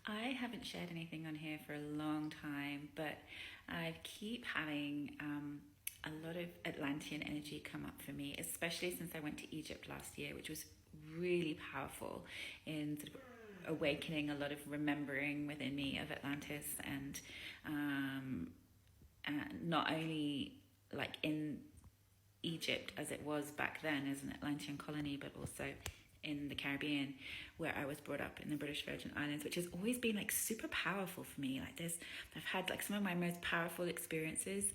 I haven't shared anything on here for a long time, but I keep having a lot of Atlantean energy come up for me, especially since I went to Egypt last year, which was really powerful in sort of awakening a lot of remembering within me of Atlantis um, and not only like in Egypt as it was back then as an Atlantean colony, but also in the Caribbean, where I was brought up in the British Virgin Islands, which has always been like super powerful for me. I've had like some of my most powerful experiences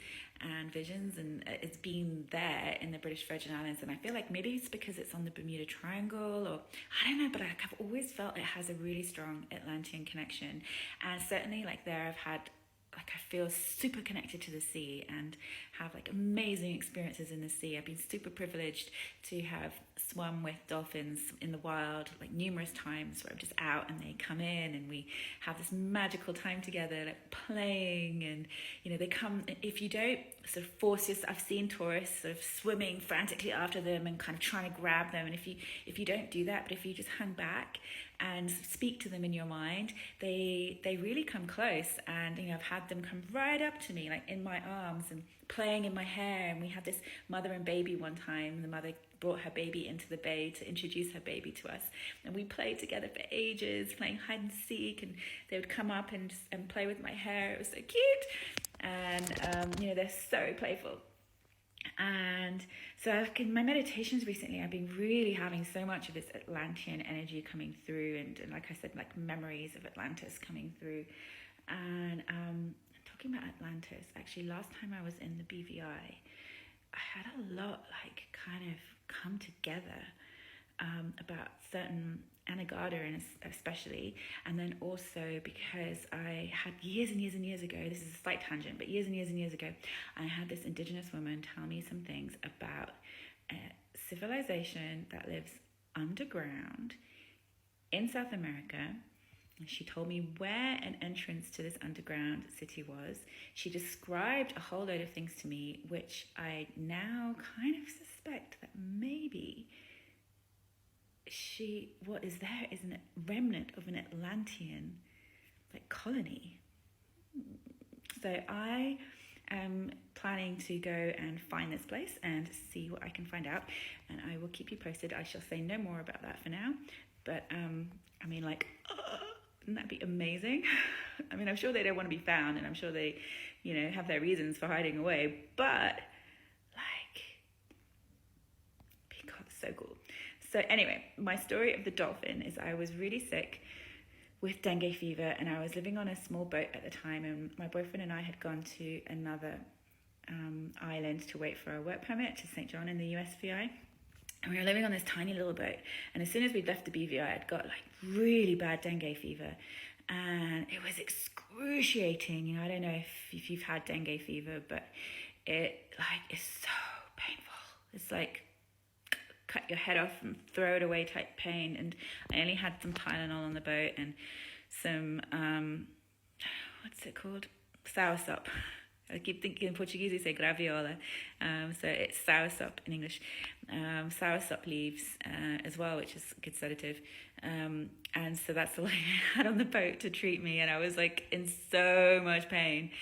and visions, and it's been there in the British Virgin Islands. And I feel like maybe it's because it's on the Bermuda Triangle, or I don't know, but I've always felt it has a really strong Atlantean connection. And certainly, like there, I've had like I feel super connected to the sea and have like amazing experiences in the sea. I've been super privileged to have swum with dolphins in the wild like numerous times where I'm just out and they come in and we have this magical time together, like playing. And they come, if you don't sort of force yourself, I've seen tourists sort of swimming frantically after them and kind of trying to grab them, and if you don't do that, but if you just hang back and speak to them in your mind, they really come close. And I've had them come right up to me like in my arms and playing in my hair. And we had this mother and baby one time. The mother brought her baby into the bay to introduce her baby to us, and we played together for ages, playing hide and seek. And they would come up and play with my hair. It was so cute. And they're so playful. And so like in my meditations recently, I've been really having so much of this Atlantean energy coming through, and like I said, like memories of Atlantis coming through. And talking about Atlantis, actually last time I was in the BVI, I had a lot like kind of come together about certain Anagata, and especially, and then also because I had years and years and years ago, this is a slight tangent, but years and years and years ago, I had this indigenous woman tell me some things about a civilization that lives underground in South America. She told me where an entrance to this underground city was. She described a whole load of things to me, which I now kind of suspect that maybe what is there is a remnant of an Atlantean like colony. So I am planning to go and find this place and see what I can find out, and I will keep you posted. I shall say no more about that for now, but wouldn't that be amazing? I mean, I'm sure they don't want to be found, and I'm sure they have their reasons for hiding away, but like, because it's so cool. So anyway, my story of the dolphin is I was really sick with dengue fever, and I was living on a small boat at the time, and my boyfriend and I had gone to another island to wait for our work permit to St. John in the USVI. And we were living on this tiny little boat, and as soon as we'd left the BVI, I'd got like really bad dengue fever, and it was excruciating. I don't know if you've had dengue fever, but it like is so painful. It's like cut your head off and throw it away type pain. And I only had some Tylenol on the boat and some what's it called, soursop. I keep thinking in Portuguese they say graviola, so it's soursop in English. Soursop leaves as well, which is a good sedative. And so that's all I had on the boat to treat me, and I was like in so much pain.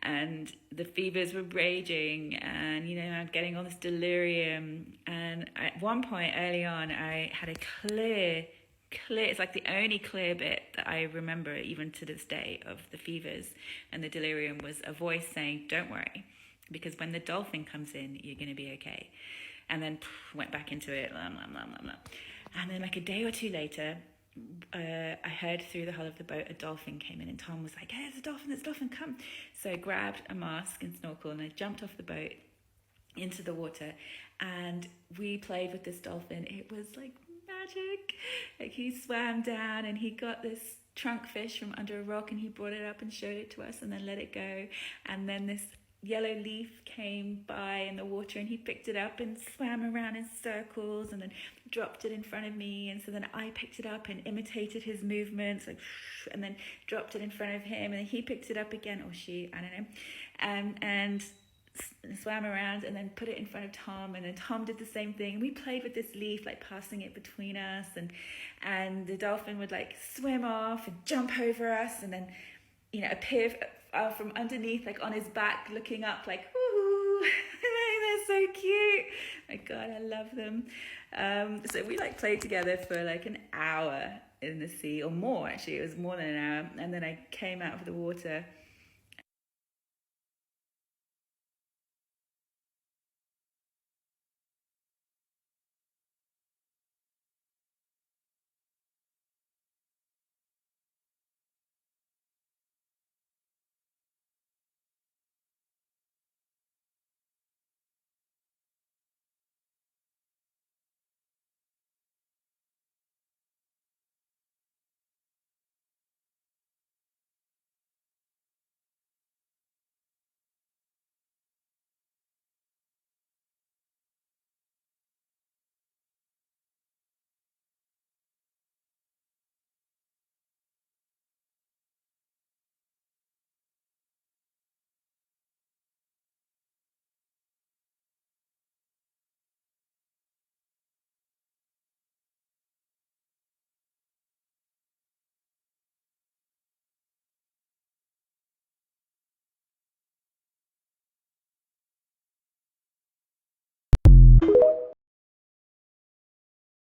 And the fevers were raging, and I'm getting all this delirium. And at one point early on, I had a clear, it's like the only clear bit that I remember even to this day of the fevers and the delirium was a voice saying, "Don't worry, because when the dolphin comes in, you're going to be okay." And then went back into it, blah, blah, blah, blah, blah. And then like a day or two later, I heard through the hull of the boat a dolphin came in, and Tom was like, "Hey, there's a dolphin, come." So I grabbed a mask and snorkel, and I jumped off the boat into the water, and we played with this dolphin. It was like magic. Like he swam down and he got this trunk fish from under a rock, and he brought it up and showed it to us and then let it go. And then this yellow leaf came by in the water, and he picked it up and swam around in circles and then dropped it in front of me. And so then I picked it up and imitated his movements, like, and then dropped it in front of him, and then he picked it up again, or she, I don't know. And swam around and then put it in front of Tom, and then Tom did the same thing. We played with this leaf, like passing it between us, and the dolphin would like swim off and jump over us, and then appear from underneath, like on his back, looking up, like woohoo. They're so cute. My God, I love them. So we like played together for like an hour in the sea, or more actually. It was more than an hour, and then I came out of the water